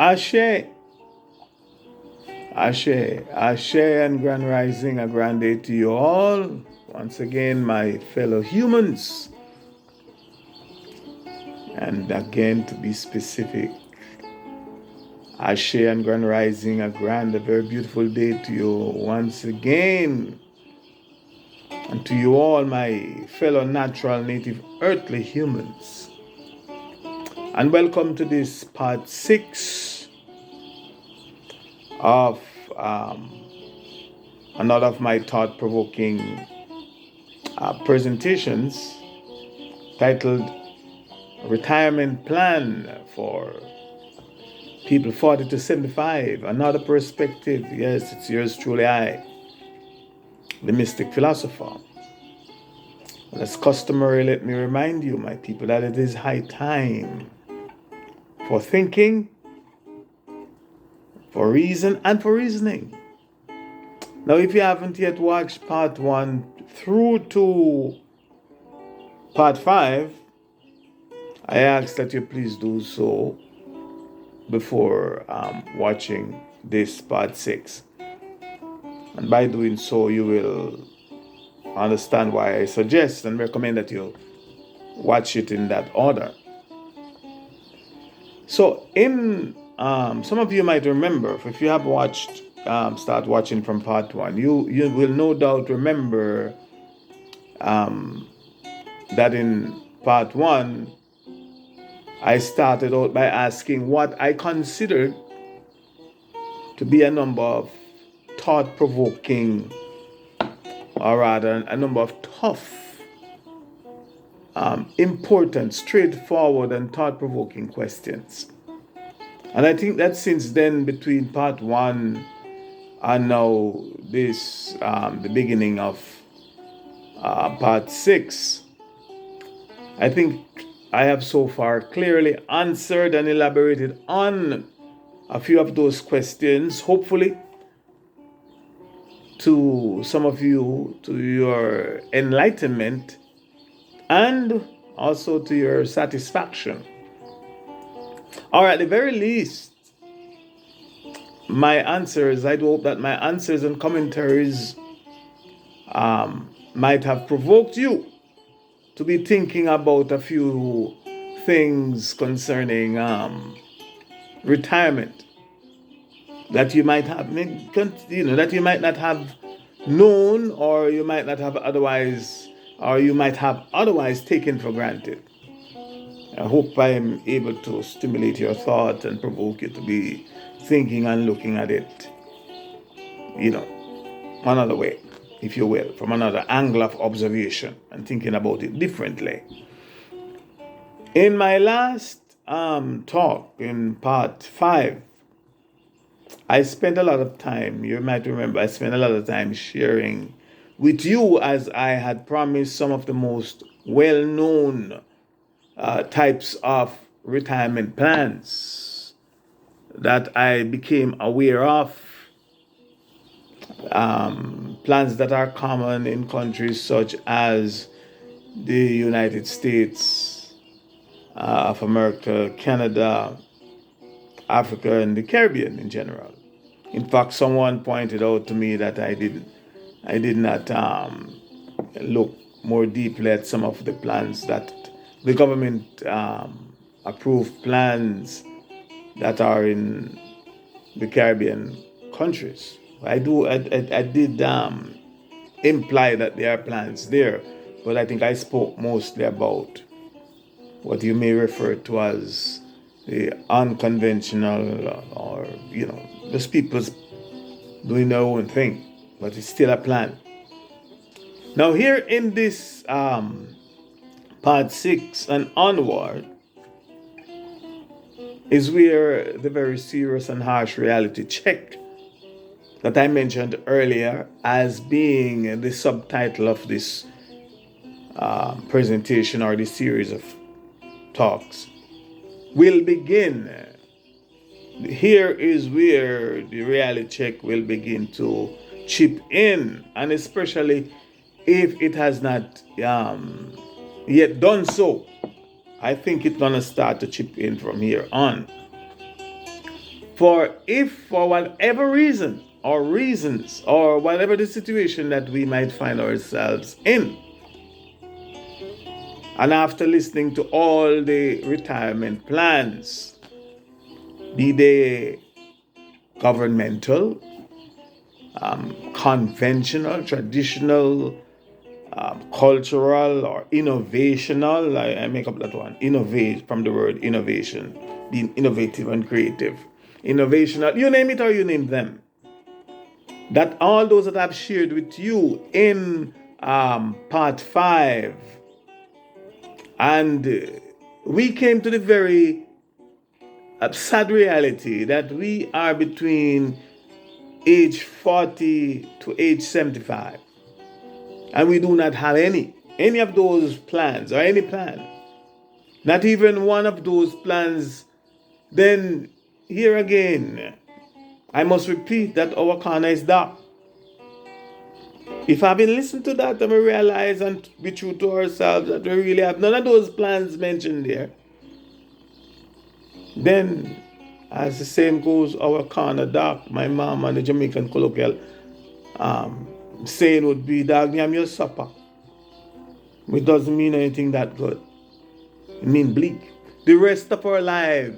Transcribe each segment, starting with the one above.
Ashe, Ashe, and Grand Rising, a grand day to you all. Once again, my fellow humans. And again, to be specific, Ashe and Grand Rising, a very beautiful day to you once again. And to you all, my fellow natural, native, earthly humans. And welcome to this part 6 of another of my thought-provoking presentations titled Retirement Plan for People 40 to 75. Another perspective. Yes, it's yours truly, the Mystic Philosopher. As customary, let me remind you, my people, that it is high time for thinking, for reason, and for reasoning. Now, if you haven't yet watched part 1 through to part 5, I ask that you please do so before watching this part 6. And by doing so, you will understand why I suggest and recommend that you watch it in that order. So, some of you might remember, if you have watched, start watching from part 1, you will no doubt remember that in part 1, I started out by asking what I considered to be a number of thought-provoking, or rather a number of tough, important, straightforward, and thought-provoking questions. And I think that since then, between part 1 and now this, the beginning of part 6, I think I have so far clearly answered and elaborated on a few of those questions, hopefully to some of you, to your enlightenment and also to your satisfaction. Or at the very least, my answers, I hope that my answers and commentaries might have provoked you to be thinking about a few things concerning retirement that you might have, that you might not have known, or you might not have otherwise, or you might have otherwise taken for granted. I hope I am able to stimulate your thought and provoke you to be thinking and looking at it, another way, if you will, from another angle of observation and thinking about it differently. In my last talk in part 5, I spent a lot of time, you might remember, I spent a lot of time sharing with you, as I had promised, some of the most well-known types of retirement plans that I became aware of, plans that are common in countries such as the United States of America, Canada, Africa, and the Caribbean in general. In fact, someone pointed out to me that I did not look more deeply at some of the plans that the government approved plans that are in the Caribbean countries. I did imply that there are plans there, but I think I spoke mostly about what you may refer to as the unconventional, or just people doing their own thing, but it's still a plan. Now, here in this part 6 and onward is where the very serious and harsh reality check that I mentioned earlier as being the subtitle of this presentation, or this series of talks, will begin. Here is where the reality check will begin to chip in, and especially if it has not yet done so, I think it's going to start to chip in from here on. For if for whatever reason or reasons or whatever the situation that we might find ourselves in, and after listening to all the retirement plans, be they governmental, conventional, traditional, cultural, or innovational, I make up that one, innovate from the word innovation, being innovative and creative. Innovational, you name it or you name them. That all those that I've shared with you in part 5, and we came to the very sad reality that we are between age 40 to age 75, and we do not have any of those plans or any plan, not even one of those plans. Then here again, I must repeat that our corner is dark. If having listened to that and we realize and be true to ourselves that we really have none of those plans mentioned there, then as the saying goes, our corner dark. My mom and the Jamaican colloquial saying would be, dog, yam your supper. It doesn't mean anything that good. It means bleak. The rest of our life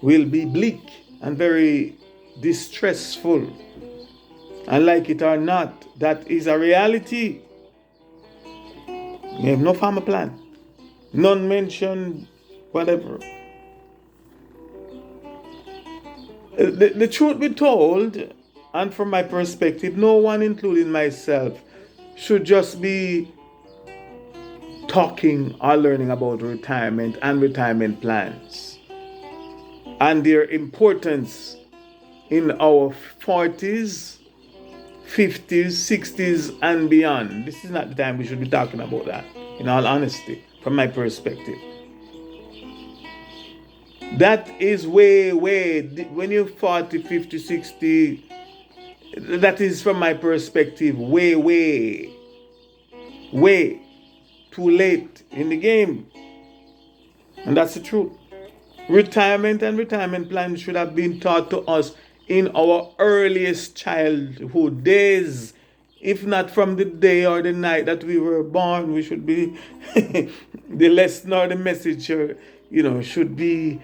will be bleak and very distressful. And like it or not, that is a reality. You have no family plan. None mentioned, whatever. The truth be told, and from my perspective, no one, including myself, should just be talking or learning about retirement and retirement plans and their importance in our 40s, 50s, 60s, and beyond. This is not the time we should be talking about that, in all honesty, from my perspective. That is way, when you're 40, 50, 60, that is, from my perspective, way too late in the game. And that's the truth. Retirement and retirement plans should have been taught to us in our earliest childhood days. If not from the day or the night that we were born, we should be, the lesson or the message, should be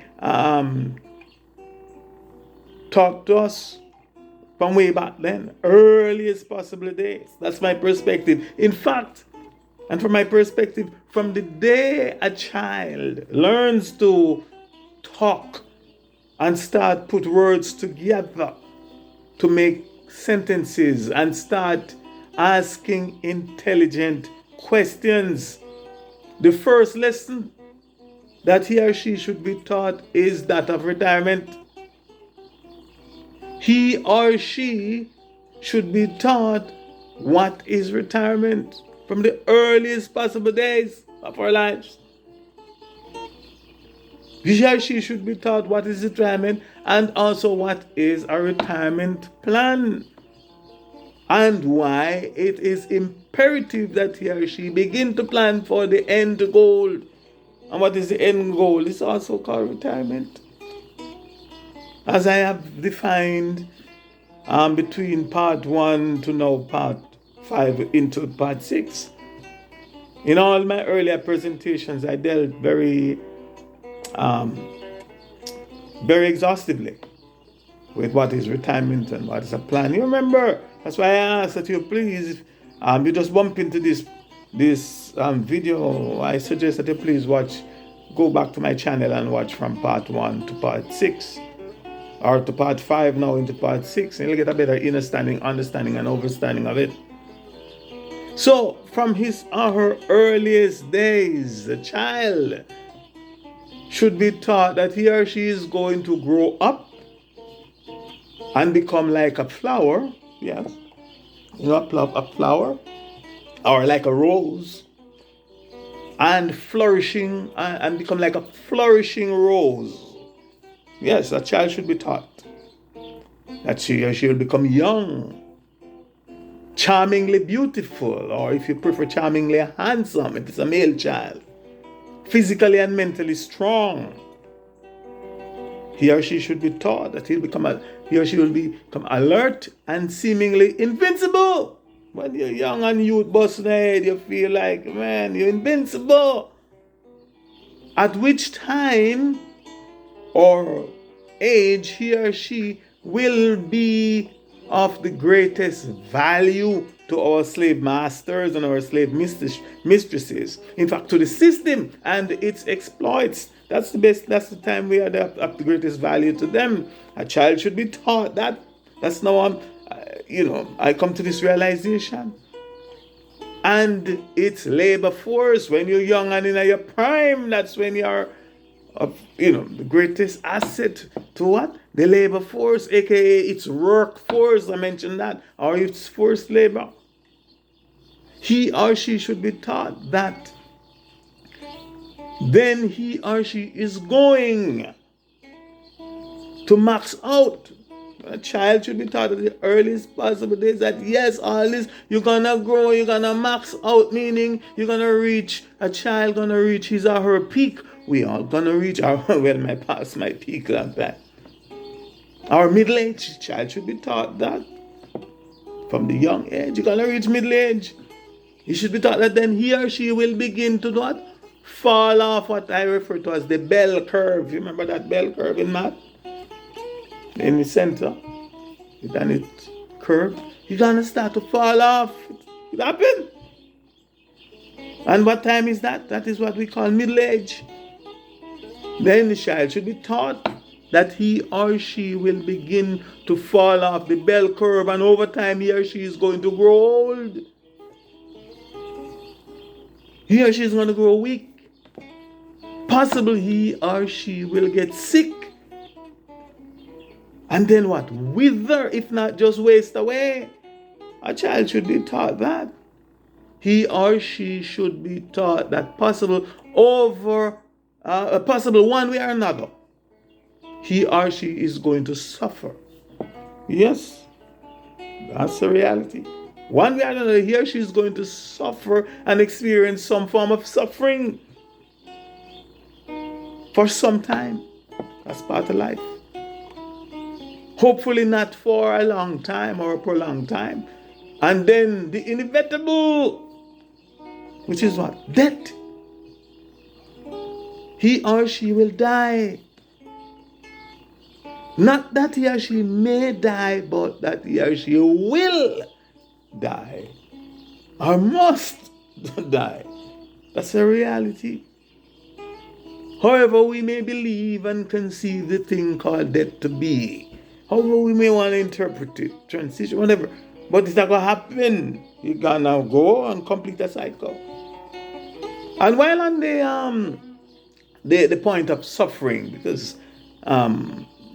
taught to us from way back then, earliest possible days. That's my perspective. In fact, and from my perspective, from the day a child learns to talk and start put words together to make sentences and start asking intelligent questions, the first lesson that he or she should be taught is that of retirement. He or she should be taught what is retirement from the earliest possible days of our lives. He or she should be taught what is retirement and also what is a retirement plan, and why it is imperative that he or she begin to plan for the end goal. And what is the end goal? It's also called retirement. As I have defined between part 1 to now part 5 into part 6. In all my earlier presentations, I dealt very exhaustively with what is retirement and what is a plan. You remember, that's why I asked that you please, you just bump into this video. I suggest that you please go back to my channel and watch from part 1 to part 6, or to part 5 now into part 6, and you'll get a better understanding and understanding of it. So, from his or her earliest days, a child should be taught that he or she is going to grow up and become like a flower. Yes, a flower, or like a rose, and flourishing and become like a flourishing rose. Yes, a child should be taught that she or she will become young, charmingly beautiful, or if you prefer, charmingly handsome if it's a male child, physically and mentally strong, He or she should be taught that he or she will become alert and seemingly invincible. When you're young and youth busting head, you feel like, man, you're invincible. At which time or age he or she will be of the greatest value to our slave masters and our slave mistresses. In fact, to the system and its exploits. That's the time we are of the greatest value to them. A child should be taught that. That's now I come to this realization. And it's labor force. When you're young and in your prime, that's when you're the greatest asset to what? The labor force, aka its workforce. I mentioned that, or its forced labor. He or she should be taught that. Then he or she is going to max out. A child should be taught at the earliest possible days that yes, all this, you're gonna grow, you're gonna max out, meaning you're gonna reach, a child gonna reach his or her peak. We all gonna reach our, well, my past my peak like that. Our middle-aged child should be taught that. From the young age, you're gonna reach middle age. He should be taught that then he or she will begin to what? Fall off what I refer to as the bell curve. You remember that bell curve in math? In the center, then it curved. You're gonna start to fall off. It happened. And what time is that? That is what we call middle age. Then the child should be taught that he or she will begin to fall off the bell curve, and over time he or she is going to grow old. He or she is going to grow weak. Possibly he or she will get sick. And then what? Wither, if not just waste away. A child should be taught that. He or she should be taught that possible one way or another, he or she is going to suffer. Yes, that's the reality. One way or another, he or she is going to suffer and experience some form of suffering for some time. That's part of life. Hopefully not for a long time or a prolonged time. And then the inevitable, which is what? Death. He or she will die. Not that he or she may die, but that he or she will die. Or must die. That's a reality. However, we may believe and conceive the thing called death to be. However, we may want to interpret it, transition, whatever. But it's not going to happen. You're going to go and complete a cycle. And while on the point of suffering, because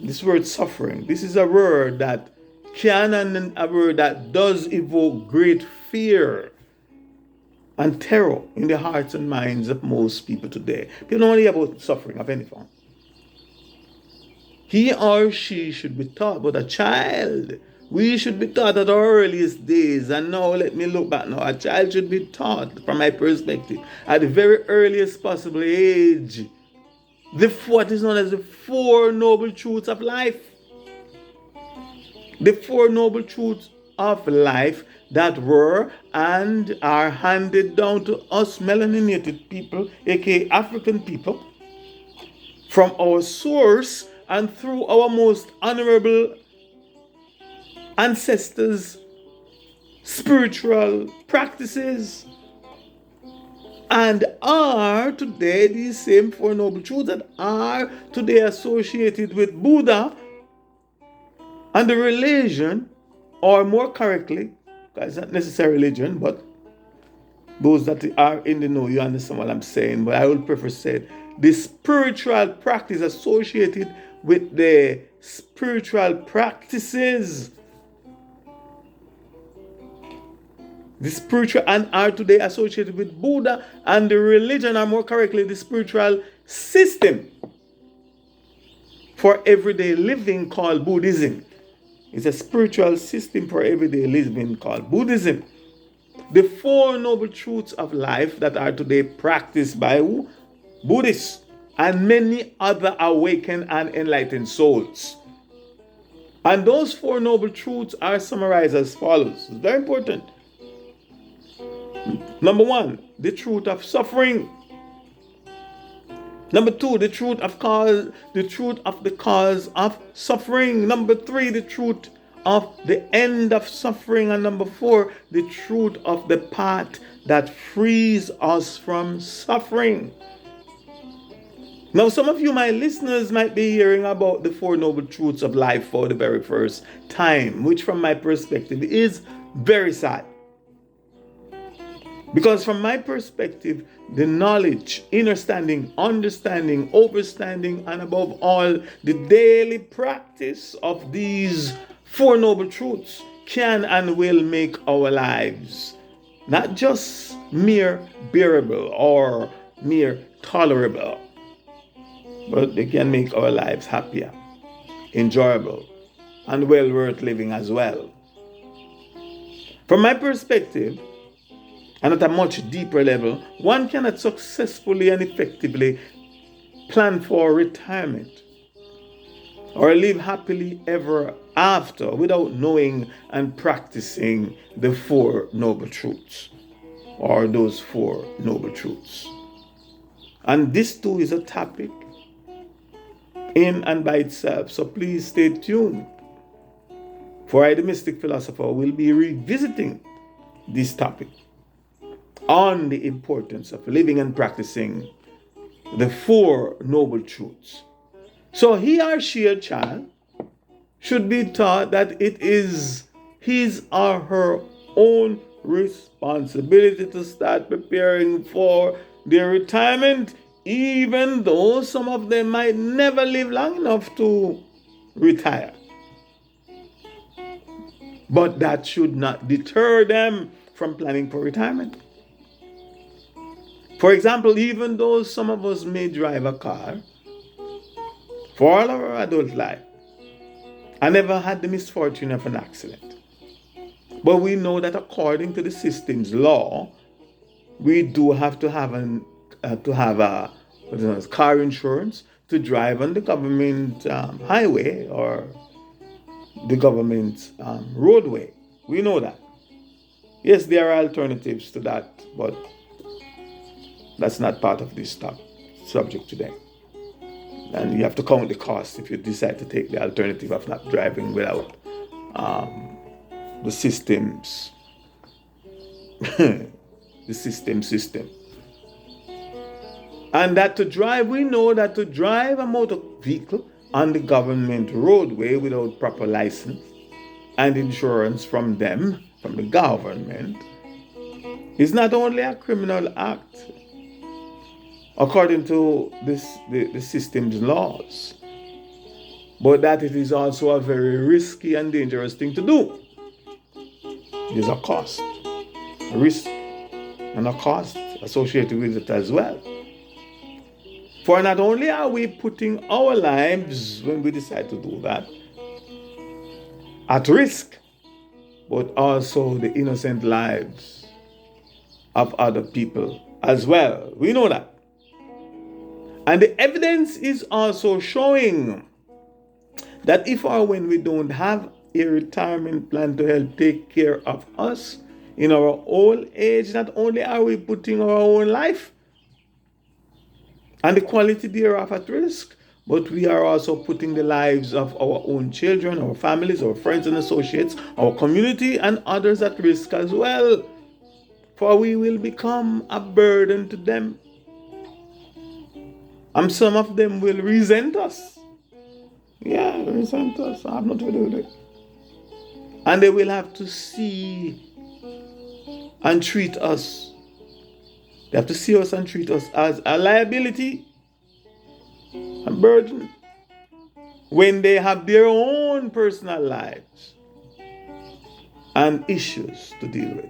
this word suffering, this is a word that can and a word that does evoke great fear and terror in the hearts and minds of most people today. People don't hear about suffering of any form. He or she should be taught, but a child, we should be taught at our earliest days. And now let me look back now. A child should be taught, from my perspective, at the very earliest possible age, what is known as the Four Noble Truths of life. The Four Noble Truths of life that were and are handed down to us melanated people, aka African people, from our source and through our most honorable ancestors' spiritual practices, and are today these same Four Noble Truths that are today associated with Buddha and the religion, or more correctly, because it's not necessarily religion, but those that are in the know, you understand what I'm saying, but I would prefer say the spiritual practice associated with the spiritual practices, the spiritual, and are today associated with Buddha and the religion, or more correctly, the spiritual system for everyday living called Buddhism. It's a spiritual system for everyday living called Buddhism. The Four Noble Truths of life that are today practiced by who? Buddhists and many other awakened and enlightened souls. And those four noble truths are summarized as follows. It's very important. Number one, the truth of suffering. Number two, the truth of the cause of suffering. Number three, the truth of the end of suffering. And number four, the truth of the path that frees us from suffering. Now, some of you, my listeners, might be hearing about the Four Noble Truths of life for the very first time, which from my perspective is very sad. Because from my perspective, the knowledge, understanding, overstanding, and above all, the daily practice of these Four Noble Truths can and will make our lives not just mere bearable or mere tolerable, but they can make our lives happier, enjoyable, and well worth living as well. From my perspective, and at a much deeper level, one cannot successfully and effectively plan for retirement or live happily ever after without knowing and practicing the Four Noble Truths, or those Four Noble Truths. And this too is a topic in and by itself, so please stay tuned. For I, the Mystic Philosopher, will be revisiting this topic on the importance of living and practicing the Four Noble Truths. So he or she, a child, should be taught that it is his or her own responsibility to start preparing for their retirement, even though some of them might never live long enough to retire. But that should not deter them from planning for retirement. For example, even though some of us may drive a car for all of our adult life, I never had the misfortune of an accident. But we know that according to the system's law, we do have to have car insurance to drive on the government highway or the government roadway. We know that. Yes, there are alternatives to that, but that's not part of this subject today. And you have to count the cost if you decide to take the alternative of not driving without the systems, the system. And that to drive, we know that to drive a motor vehicle on the government roadway without proper license and insurance from the government, is not only a criminal act, according to the system's laws, but that it is also a very risky and dangerous thing to do. There's a cost, a risk, and a cost associated with it as well. For not only are we putting our lives, when we decide to do that, at risk, but also the innocent lives of other people as well. We know that. And the evidence is also showing that if or when we don't have a retirement plan to help take care of us in our old age, not only are we putting our own life and the quality thereof at risk, but we are also putting the lives of our own children, our families, our friends and associates, our community, and others at risk as well. For we will become a burden to them. And some of them will resent us. Yeah, resent us. I have nothing to do with it. And they will have to see and treat us. They have to see us and treat us as a liability, a burden, when they have their own personal lives and issues to deal with,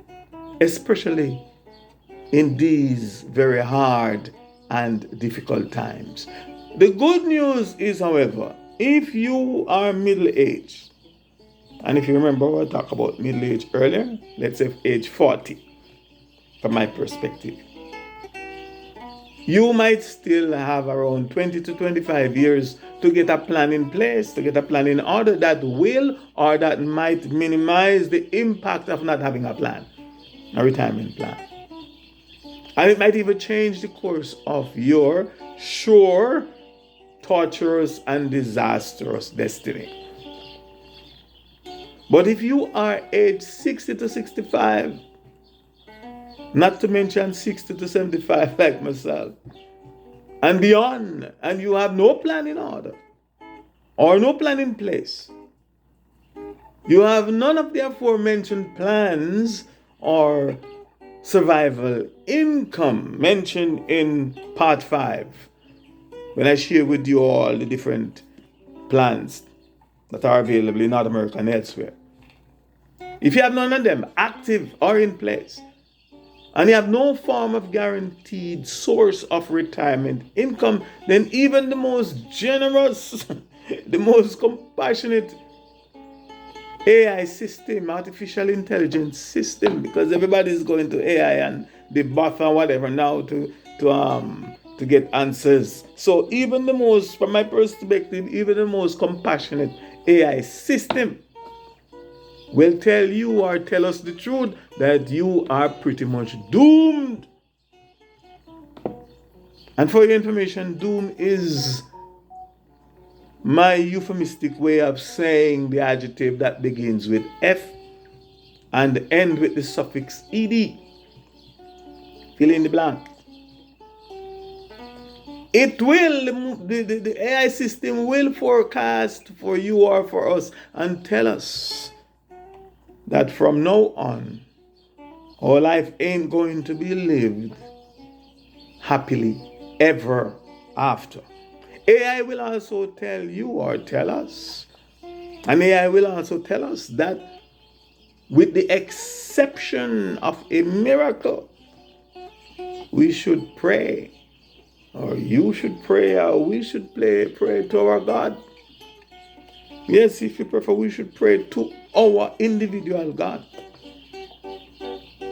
especially in these very hard and difficult times. The good news is, however, if you are middle-aged, and if you remember what I talked about middle age earlier, let's say age 40, from my perspective, You might still have around 20 to 25 years to get a plan in place, to get a plan in order that will or that might minimize the impact of not having a plan, a retirement plan. And it might even change the course of your sure, torturous, and disastrous destiny. But if you are age 60 to 65, not to mention 60 to 75 like myself, and beyond, and you have no plan in order or no plan in place, you have none of the aforementioned plans or survival income mentioned in part 5, when I share with you all the different plans that are available in North America and elsewhere. If you have none of them active or in place, and you have no form of guaranteed source of retirement income, then even the most generous, the most compassionate AI system, artificial intelligence system, because everybody's going to AI and the bot or whatever now to get answers. So even the most, from my perspective, even the most compassionate AI system will tell you or tell us the truth that you are pretty much doomed. And for your information, doom is my euphemistic way of saying the adjective that begins with F and end with the suffix ed. Fill in the blank. It will, the AI system will forecast for you or for us and tell us that from now on, our life ain't going to be lived happily ever after. AI will also tell you or tell us, and AI will also tell us that with the exception of a miracle, we should pray, or you should pray, or we should pray to our God. Yes, if you prefer, we should pray to our individual God.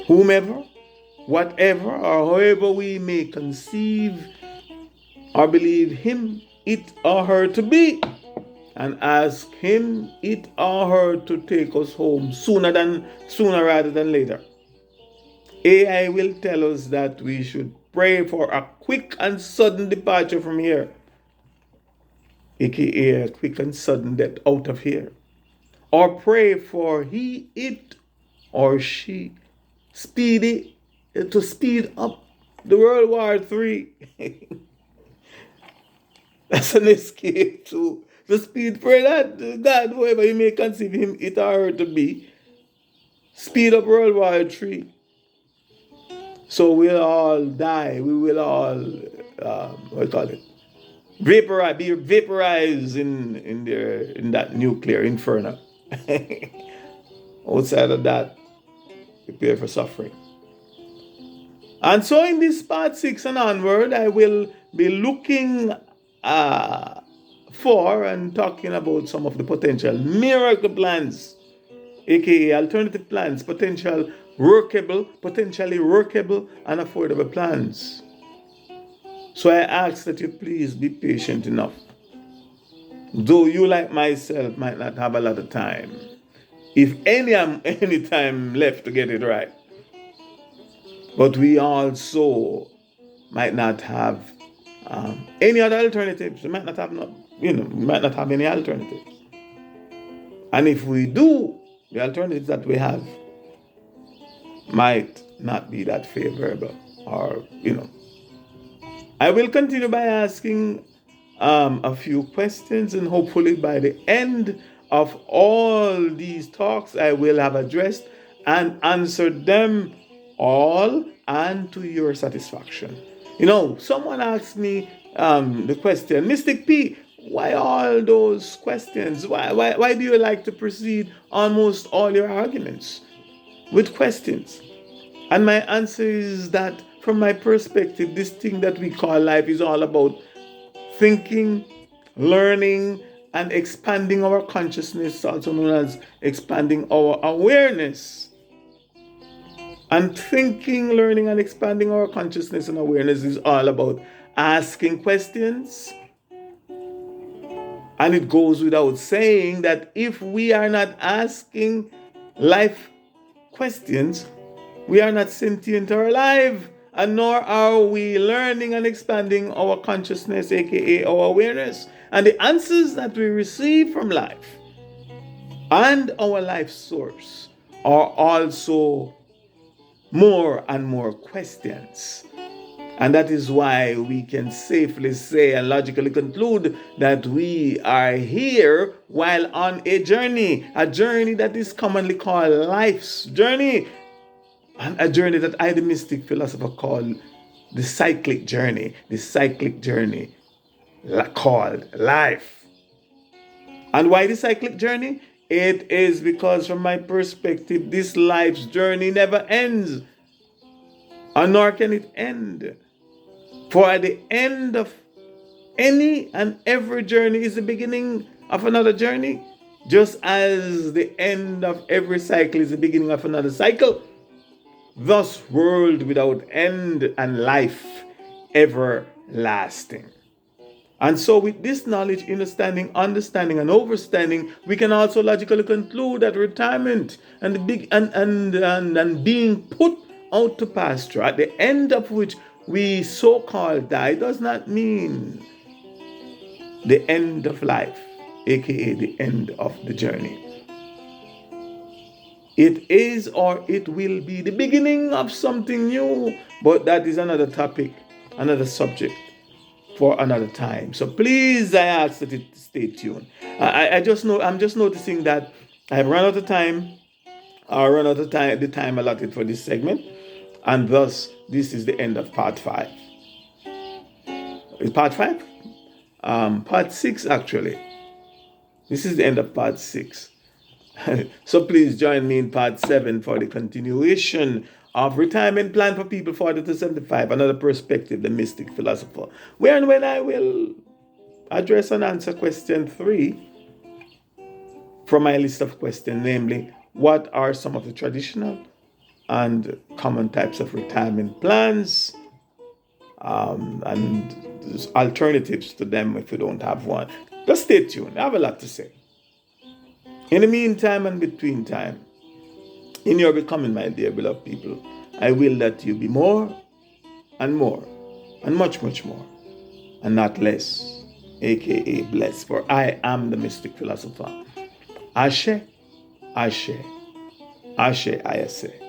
Whomever, whatever, or however we may conceive or believe him, it, or her to be, and ask him, it, or her to take us home sooner rather than later. AI will tell us that we should pray for a quick and sudden departure from here, aka a quick and sudden death out of here, or pray for he, it, or she to speed up the World War III. That's an escape to the speed. Pray that God, whoever you may conceive him, it, or her to be, speed up World War III. So we'll all die. We will all, what do you call it? Be vaporized in that nuclear inferno. Outside of that, prepare for suffering. And so in this part 6 and onward, I will be looking for and talking about some of the potential miracle plans, aka alternative plans, potentially workable and affordable plans. So I ask that you please be patient enough. Though you, like myself, might not have a lot of time, if any time left to get it right. But we also might not have any other alternatives. We might not have any alternatives. And if we do, the alternatives that we have might not be that favorable, or I will continue by asking a few questions, and hopefully by the end of all these talks, I will have addressed and answered them all and to your satisfaction. Someone asked me the question, Mystic P, why all those questions? Why do you like to proceed almost all your arguments with questions? And my answer is that from my perspective, this thing that we call life is all about thinking, learning, and expanding our consciousness, also known as expanding our awareness. And thinking, learning, and expanding our consciousness and awareness is all about asking questions. And it goes without saying that if we are not asking life questions, we are not sentient or alive, and nor are we learning and expanding our consciousness, aka our awareness. And the answers that we receive from life and our life source are also more and more questions. And that is why we can safely say and logically conclude that we are here while on a journey that is commonly called life's journey, and a journey that I, the Mystic Philosopher, call the cyclic journey called life. And why the cyclic journey? It is because, from my perspective, this life's journey never ends, and nor can it end. For at the end of any and every journey is the beginning of another journey, just as the end of every cycle is the beginning of another cycle. Thus, world without end and life everlasting. And so, with this knowledge, understanding, and overstanding, we can also logically conclude that retirement and the big and being put out to pasture, at the end of which we so-called die, does not mean the end of life, aka the end of the journey. It is or it will be the beginning of something new, but that is another topic, another subject for another time. So please, I ask that you stay tuned. I'm just noticing that I've run out of time. I run out of time, the time allotted for this segment, and thus this is the end of part 5. Is part 5? Part 6 actually. This is the end of part 6. So please join me in part 7 for the continuation of Retirement Plan for People 40 to 75, Another Perspective, the Mystic Philosopher, where and when I will address and answer question 3 from my list of questions, namely, what are some of the traditional and common types of retirement plans, and alternatives to them if you don't have one. Just stay tuned. I have a lot to say. In the meantime and between time, in your becoming, my dear beloved people, I will that you be more and more and much, much more, and not less, aka blessed. For I am the Mystic Philosopher. Ashe, Ashe, Ashe, I say.